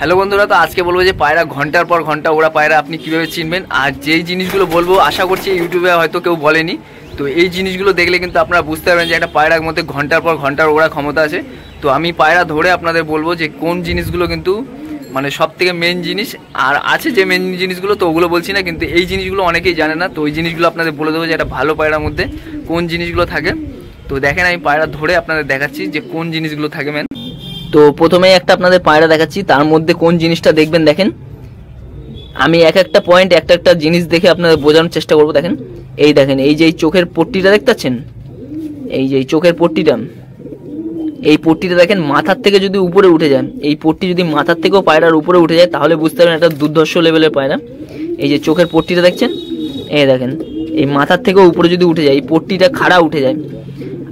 Hello বন্ধুরা, তো আজকে বলবো যে পায়রা ঘন্টার পর ঘন্টা ওরা পায়রা আপনি কীভাবে চিনবেন। আর যেই জিনিসগুলো বলবো আশা করছি ইউটিউবে হয়তো কেউ বলেনি, তো এই জিনিসগুলো দেখলে কিন্তু আপনারা বুঝতে পারবেন যে একটা পায়রার মধ্যে ঘন্টার পর ঘন্টার ওরা ক্ষমতা আছে। তো আমি পায়রা ধরে আপনাদের বলবো যে কোন জিনিসগুলো কিন্তু মানে সব থেকে মেন জিনিস, আর আছে যে মেন জিনিসগুলো তো ওগুলো বলছি না, কিন্তু এই জিনিসগুলো অনেকেই জানে না। তো ওই জিনিসগুলো আপনাদের বলে দেবো যে একটা ভালো পায়রার মধ্যে কোন জিনিসগুলো থাকে। তো দেখেন আমি পায়রা ধরে আপনাদের দেখাচ্ছি যে কোন জিনিসগুলো থাকে মেন। তো প্রথমেই একটা আপনাদের পায়রা দেখাচ্ছি, তার মধ্যে কোন জিনিসটা দেখবেন দেখেন। আমি এক একটা পয়েন্ট একটা একটা জিনিস দেখে আপনাদের বোঝানোর চেষ্টা করবো। দেখেন এই দেখেন, এই যে এই চোখের পট্টিটা দেখতে পাচ্ছেন, এই যে এই চোখের পট্টিটা, এই পট্টিটা দেখেন মাথার থেকে যদি উপরে উঠে যায়, এই পট্টি যদি মাথার থেকেও পায়রার উপরে উঠে যায় তাহলে বুঝতে পারবেন একটা দুর্ধর্ষ লেভেলের পায়রা। এই যে চোখের পট্টিটা দেখছেন, এই দেখেন এই মাথার থেকেও উপরে যদি উঠে যায়, এই পট্টিটা খাড়া উঠে যায়,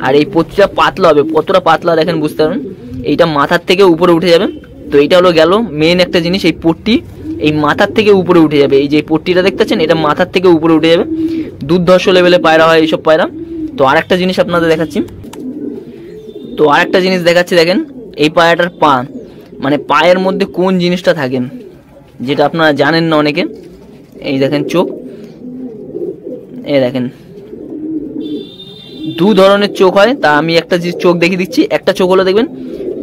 আর এই পট্টিটা পাতলা হবে, কতটা পাতলা দেখেন বুঝতে পারবেন। এইটা মাথার থেকে উপরে উঠে যাবে। তো এইটা হলো গেল মেন একটা জিনিস, এই পট্টি এই মাথার থেকে উপরে উঠে যাবে। এই যে পট্টিটা দেখতে পাচ্ছেন, এটা মাথার থেকে উপরে উঠে যাবে, দুর্ধর্ষ লেভেলে পায়রা হয় এইসব পায়রা। তো আরেকটা জিনিস আপনাদের দেখাচ্ছি, তো আরেকটা জিনিস দেখাচ্ছি দেখেন, এই পায়রাটার পা মানে পায়ের মধ্যে কোন জিনিসটা থাকে যেটা আপনারা জানেন না অনেকে। এই দেখেন চোখ, এই দেখেন দু ধরনের চোখ হয়, তা আমি একটা চোখ দেখিয়ে দিচ্ছি। একটা চোখ হলো দেখবেন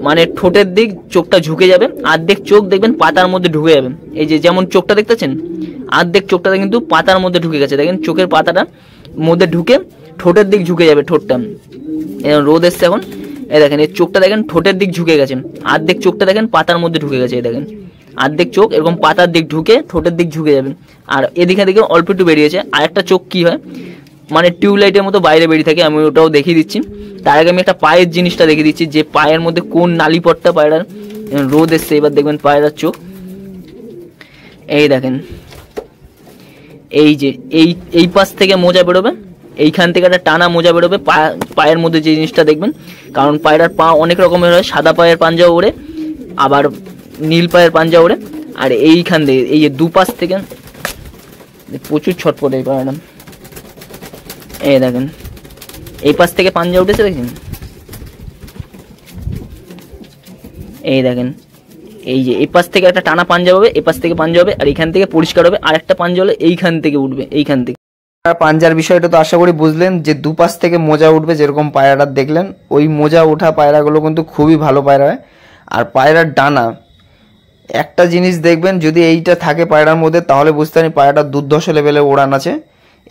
মানে ঠোঁটের দিক চোখটা ঝুঁকে যাবে, অর্ধেক চোখ দেখবেন পাতার মধ্যে ঢুকে যাবে। এই যে যেমন চোখটা দেখতেছেন, অর্ধেক চোখটা কিন্তু পাতার মধ্যে ঢুকে গেছে, দেখেন চোখের পাতাটা মধ্যে ঢুকে ঠোঁটের দিক ঝুঁকে যাবে। ঠোঁটটা রোদ এসছে এখন, এই দেখেন এই চোখটা দেখেন ঠোঁটের দিক ঝুঁকে গেছে, অর্ধেক চোখটা দেখেন পাতার মধ্যে ঢুকে গেছে। এই দেখেন অর্ধেক চোখ এরকম পাতার দিক ঢুকে ঠোঁটের দিক ঝুঁকে যাবে, আর এদিকে দিকে অল্প একটু বেরিয়েছে। আর একটা চোখ কি হয় মানে টিউবলাইটের মতো বাইরে বেরিয়ে থাকে, আমি ওটাও দেখিয়ে দিচ্ছি। তার আগে আমি একটা পায়ের জিনিসটা দেখিয়ে দিচ্ছি যে পায়ের মধ্যে কোন নালীপটটা পায়রার। রোদ এসছে, এবার দেখবেন পায়রার চোখ, এই দেখেন এই যে এই পাশ থেকে মোজা বেরোবে, এইখান থেকে একটা টানা মোজা বেরোবে পায়ের মধ্যে যে জিনিসটা দেখবেন। কারণ পায়রার পা অনেক রকমের হয়, সাদা পায়ের পাঞ্জা ওড়ে, আবার নীল পায়ের পাঞ্জা ওড়ে, আর এইখান থেকে এই যে দুপাশ থেকে প্রচুর ছটপট এই পায়রা। এই দেখেন এই পাশ থেকে পাঞ্জা উঠেছে দেখেন, এই দেখেন এই যে এই পাশ থেকে একটা টানা পাঞ্জা হবে, এই পাশ থেকে পাঞ্জা হবে, আর এইখান থেকে পরিষ্কার হবে, আর একটা পাঞ্জা হলে এইখান থেকে উঠবে, এইখান থেকে। পাঞ্জার বিষয়টা তো আশা করি বুঝলেন যে দুপাশ থেকে মোজা উঠবে, যেরকম পায়রাটা দেখলেন ওই মোজা ওঠা পায়রাগুলো কিন্তু খুবই ভালো পায়রা হয়। আর পায়রার ডানা একটা জিনিস দেখবেন, যদি এইটা থাকে পায়রার মধ্যে তাহলে বুঝতে পারেন পায়রাটা দুর্ধর্ষ লেভেলে ওড়ান আছে।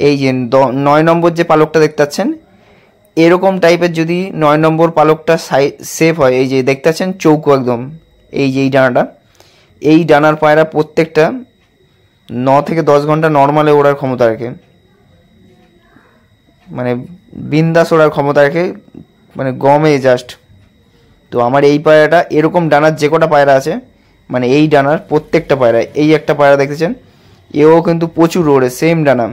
এই যে 9 নম্বর যে পালকটা দেখতে পাচ্ছেন, এরকম টাইপের যদি 9 নম্বর পালকটা সেফ হয়, এই যে দেখতে পাচ্ছেন চৌকো একদম, এই যে এই ডানাটা, এই ডানার পায়রা প্রত্যেকটা 9 থেকে 10 ঘন্টা নর্মালে ওড়ার ক্ষমতা রাখে, মানে বিন্দাস ওড়ার ক্ষমতা রাখে, মানে গমে জাস্ট। তো আমার এই পায়রাটা এরকম ডানার যে কটা পায়রা আছে, মানে এই ডানার প্রত্যেকটা পায়রা, এই একটা পায়রা দেখতেছেন এও কিন্তু প্রচুর ওড়ে, সেম ডানা।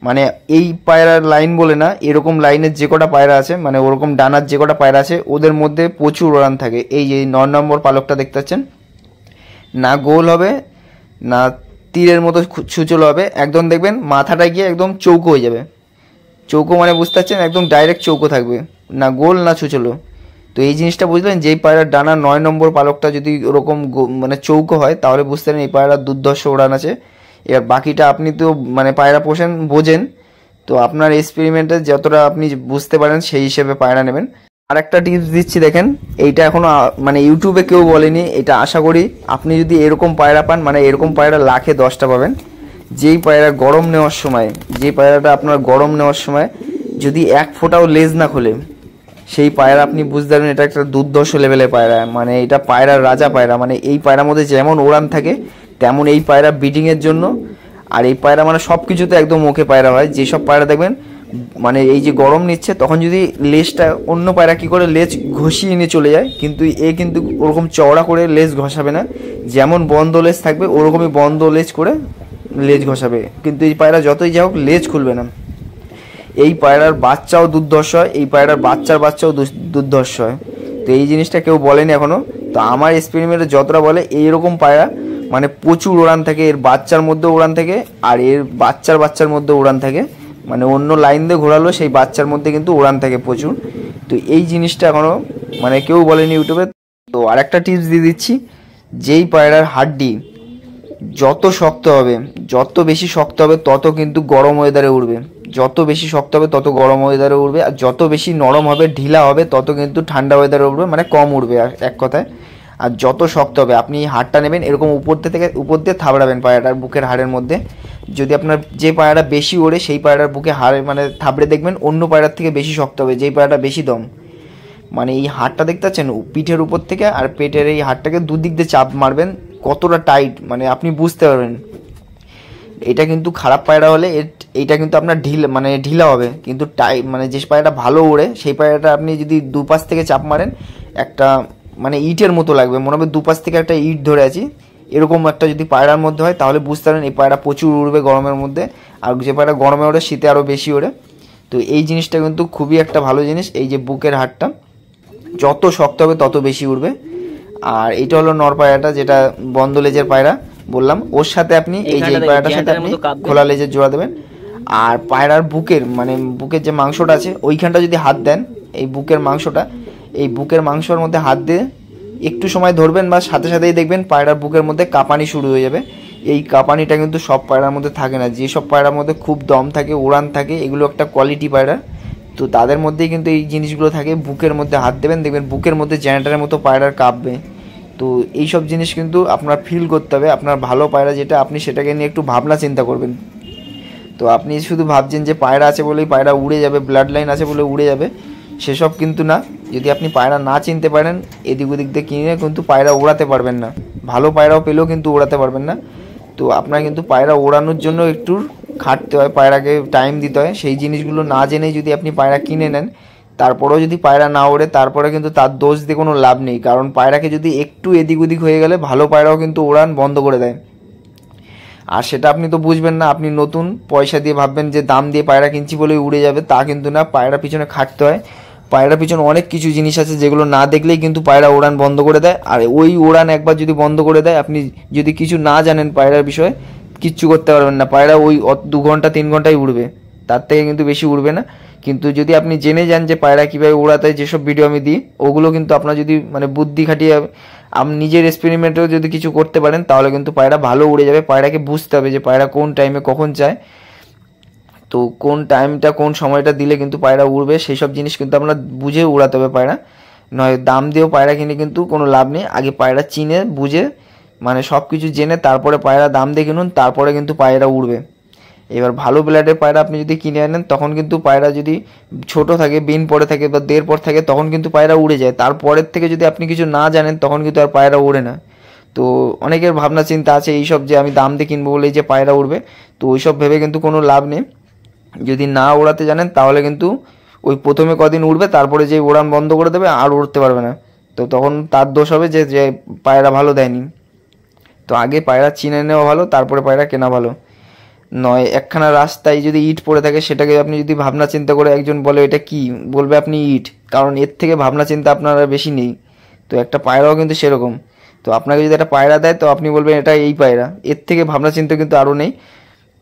মানে এই পায়রার লাইন বলে না, এরকম লাইনের যে কটা পায়রা আছে, মানে ওরকম ডানার যে কটা পায়রা আছে ওদের মধ্যে প্রচুর ওড়ান থাকে। এই যে 9 নম্বর পালকটা দেখতে পাচ্ছেন, না গোল হবে না তীরের মতো ছুচলো হবে, একদম দেখবেন মাথাটা গিয়ে একদম চৌকো হয়ে যাবে। চৌকো মানে বুঝতে পারছেন একদম ডাইরেক্ট চৌকো থাকবে, না গোল না ছুচলো। তো এই জিনিসটা বুঝলেন যে এই পায়রার ডানা 9 নম্বর পালকটা যদি ওরকম মানে চৌকো হয় তাহলে বুঝতে পারেন এই পায়রার দুর্ধর্ষ ওড়ান আছে। এবার বাকিটা আপনি তো মানে পায়রা পোষেন বোঝেন, তো আপনার এক্সপেরিমেন্টে যতটা আপনি বুঝতে পারেন সেই হিসেবে পায়রা নেবেন। আর একটা টিপস দিচ্ছি দেখেন, এইটা এখনো মানে ইউটিউবে কেউ বলেনি, এটা আশা করি আপনি যদি এরকম পায়রা পান, মানে এরকম পায়রা লাখে 10টা পাবেন। যেই পায়রা গরম নেওয়ার সময়, যে পায়রাটা আপনার গরম নেওয়ার সময় যদি এক ফোঁটাও লেজ না খোলে, সেই পায়রা আপনি বুঝতে পারবেন এটা একটা দুর্ধর্ষ লেভেলের পায়রা, মানে এটা পায়রার রাজা পায়রা। মানে এই পায়রার মধ্যে যেমন ওড়ান থাকে তেমন এই পায়রা ব্রিডিংয়ের জন্য, আর এই পায়রা মানে সব কিছুতে একদম ওকে পায়রা হয়। যেসব পায়রা দেখবেন মানে এই যে গরম নিচ্ছে তখন যদি লেজটা, অন্য পায়রা কী করে লেজ ঘষিয়ে নিয়ে চলে যায়, কিন্তু এ কিন্তু ওরকম চওড়া করে লেজ ঘষাবে না, যেমন বন্ধ লেজ থাকবে ওরকমই বন্ধ লেজ করে লেজ ঘষাবে, কিন্তু এই পায়রা যতই যা হোক লেজ খুলবে না। এই পায়রার বাচ্চাও দুর্ধর্ষ হয়, এই পায়রার বাচ্চাও দুর্ধর্ষ হয়। তো এই জিনিসটা কেউ বলেনি এখনও, তো আমার এক্সপেরিমেন্টে যতটা বলে এইরকম পায়রা মানে প্রচুর ওড়ান থাকে, এর বাচ্চার মধ্যে ওড়ান থাকে, আর এর বাচ্চার মধ্যে ওড়ান থাকে, মানে অন্য লাইন দিয়ে ঘোরালো সেই বাচ্চার মধ্যে কিন্তু ওড়ান থাকে প্রচুর। তো এই জিনিসটা এখনও মানে কেউ বলেনি ইউটিউবে। তো আরেকটা টিপস দিয়ে দিচ্ছি, যেই পায়রার হাড্ডি যত শক্ত হবে, যত বেশি শক্ত হবে তত কিন্তু গরম ওয়েদারে উড়বে, যত বেশি শক্ত হবে তত গরম ওয়েদারে উড়বে, আর যত বেশি নরম হবে ঢিলা হবে তত কিন্তু ঠান্ডা ওয়েদারে উড়বে, মানে কম উড়বে আর এক কথায়। আর যত শক্ত হবে, আপনি হাড়টা নেবেন এরকম উপর দিয়ে থাবড়াবেন পায়রাটার বুকের হাড়ের মধ্যে। যদি আপনার যে পায়রাটা বেশি ওড়ে সেই পায়রার বুকে হাড়ে মানে থাবড়ে দেখবেন অন্য পায়রার থেকে বেশি শক্ত হবে, যেই পায়রাটা বেশি দম। মানে এই হাড়টা দেখতে পাচ্ছেন পিঠের উপর থেকে, আর পেটের এই হাড়টাকে দুদিক দিয়ে চাপ মারবেন, কতটা টাইট মানে আপনি বুঝতে পারবেন। এটা কিন্তু খারাপ পায়রা হলে এইটা কিন্তু আপনার ঢিলা হবে, কিন্তু মানে যে পায়রাটা ভালো ওড়ে সেই পায়রাটা আপনি যদি দুপাশ থেকে চাপ মারেন একটা মানে ইটের মতো লাগবে, মনে হবে দুপাশ থেকে একটা ইট ধরে আছি, এরকম একটা যদি পায়রার মধ্যে হয় তাহলে বুঝতে পারেন এই পায়রা প্রচুর উড়বে গরমের মধ্যে। আর যে পায়রা গরমে ওড়ে শীতে আরও বেশি ওড়ে। তো এই জিনিসটা কিন্তু খুবই একটা ভালো জিনিস, এই যে বুকের হাড়টা যত শক্ত হবে তত বেশি উড়বে। আর এটা হলো নর পায়রাটা, যেটা বন্ধ লেজের পায়রা বললাম, ওর সাথে আপনি এই যে পায়রাটার সাথে আপনি খোলা লেজের জোড়া দেবেন। আর পায়রার বুকের যে মাংসটা আছে ওইখানটা যদি হাত দেন, এই বুকের মাংসের মধ্যে হাত দিয়ে একটু সময় ধরবেন বা সাথে সাথেই দেখবেন পায়রার বুকের মধ্যে কাঁপানি শুরু হয়ে যাবে। এই কাঁপানিটা কিন্তু সব পায়রার মধ্যে থাকে না, যেসব পায়রার মধ্যে খুব দম থাকে, উড়ান থাকে, এগুলো একটা কোয়ালিটি পায়রা, তো তাদের মধ্যেই কিন্তু এই জিনিসগুলো থাকে। বুকের মধ্যে হাত দেবেন, দেখবেন বুকের মধ্যে জেনারেটরের মতো পায়রার কাঁপবে। তো এইসব জিনিস কিন্তু আপনার ফিল করতে হবে, আপনার ভালো পায়রা যেটা আপনি সেটাকে নিয়ে একটু ভাবনা চিন্তা করবেন। তো আপনি শুধু ভাবছেন যে পায়রা আছে বলেই পায়রা উড়ে যাবে, ব্লাড লাইন আছে বলে উড়ে যাবে, সেসব কিন্তু না। যদি আপনি পায়রা না চিনতে পারেন এদিক ওদিক দিয়ে কিনে কিন্তু পায়রা ওড়াতে পারবেন না, ভালো পায়রাও পেলেও কিন্তু ওড়াতে পারবেন না। তো আপনার কিন্তু পায়রা ওড়ানোর জন্য একটু খাটতে হয়, পায়রাকে টাইম দিতে হয়। সেই জিনিসগুলো না জেনেই যদি আপনি পায়রা কিনে নেন, তারপরেও যদি পায়রা না ওড়ে, তারপরে কিন্তু তার দোষ দিয়ে কোনো লাভ নেই, কারণ পায়রাকে যদি একটু এদিক ওদিক হয়ে গেলে ভালো পায়রাও কিন্তু ওড়ান বন্ধ করে দেয়। আর সেটা আপনি তো বুঝবেন না, আপনি নতুন পয়সা দিয়ে ভাববেন যে দাম দিয়ে পায়রা কিনছি বলেই উড়ে যাবে, তা কিন্তু না। পায়রা পিছনে খাটতে হয়, পায়রা পিছনে অনেক কিছু জিনিস আছে যেগুলো না দেখলেই কিন্তু পায়রা ওড়ান বন্ধ করে দেয়। আর ওই ওড়ান একবার যদি বন্ধ করে দেয়, আপনি যদি কিছু না জানেন পায়রার বিষয়ে, কিচ্ছু করতে পারবেন না, পায়রা ওই 2 ঘন্টা 3 ঘন্টাই উড়বে, তার থেকে কিন্তু বেশি উড়বে না। কিন্তু যদি আপনি জেনে যান যে পায়রা কীভাবে ওড়াতে হয়, যেসব ভিডিও আমি দিই ওগুলো কিন্তু আপনার যদি মানে বুদ্ধি খাটিয়ে আপনি নিজের এক্সপেরিমেন্টেও যদি কিছু করতে পারেন, তাহলে কিন্তু পায়রা ভালো উড়ে যাবে। পায়রাকে বুঝতে হবে যে পায়রা কোন টাইমে কখন চায়, তো কোন টাইমটা কোন সময়টা দিলে কিন্তু পায়রা উড়বে, সেই সব জিনিস কিন্তু আপনার বুঝে উড়াতে হবে পায়রা। নয় দাম দিয়েও পায়রা কিনে কিন্তু কোনো লাভ নেই, আগে পায়রা চিনে বুঝে মানে সব কিছু জেনে তারপরে পায়রা দাম দিয়ে কিনুন, তারপরে কিন্তু পায়রা উড়বে। এবার ভালো ব্লাডের পায়রা আপনি যদি কিনে আনেন, তখন কিন্তু পায়রা যদি ছোট থাকে, বিন পড়ে থাকে বা দের পর থাকে, তখন কিন্তু পায়রা উড়ে যায়। তারপরের থেকে যদি আপনি কিছু না জানেন, তখন কিন্তু আর পায়রা ওড়ে না। তো অনেকের ভাবনা চিন্তা আছে এইসব যে আমি দাম দিয়ে কিনবো বলেই যে পায়রা উড়বে, তো ওইসব ভেবে কিন্তু কোনো লাভ নেই। যদি না ওড়াতে জানেন তাহলে কিন্তু ওই প্রথমে কদিন উড়বে, তারপরে যে ওড়ান বন্ধ করে দেবে আর উড়তে পারবে না, তো তখন তার দোষ হবে যে যে পায়রা ভালো দেয়নি। তো আগে পায়রা চিনে নেওয়া ভালো, তারপরে পায়রা কেনা ভালো। নয় একখানা রাস্তায় যদি ইট পড়ে থাকে, সেটাকে আপনি যদি ভাবনা চিন্তা করে একজন বলে এটা কি, বলবে আপনি ইট, কারণ এর থেকে ভাবনা চিন্তা আপনার আর বেশি নেই। তো একটা পায়রাও কিন্তু সেরকম, তো আপনাকে যদি একটা পায়রা দেয় তো আপনি বলবেন এটা এই পায়রা, এর থেকে ভাবনা চিন্তা কিন্তু আরও নেই।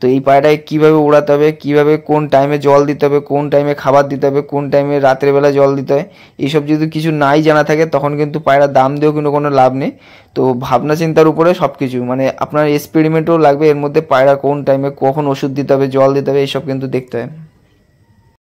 তো এই পায়রায় কীভাবে উড়াতে হবে, কীভাবে কোন টাইমে জল দিতে হবে, কোন টাইমে খাবার দিতে হবে, কোন টাইমে রাতের বেলা জল দিতে হয়, এইসব যদি কিছু নাই জানা থাকে, তখন কিন্তু পায়রার দাম দিয়েও কিন্তু কোনো লাভ নেই। তো ভাবনা চিন্তার উপরে সব কিছু, মানে আপনার এক্সপেরিমেন্টও লাগবে এর মধ্যে, পায়রা কোন টাইমে কখন ওষুধ দিতে হবে, জল দিতে হবে, এইসব কিন্তু দেখতে হয়।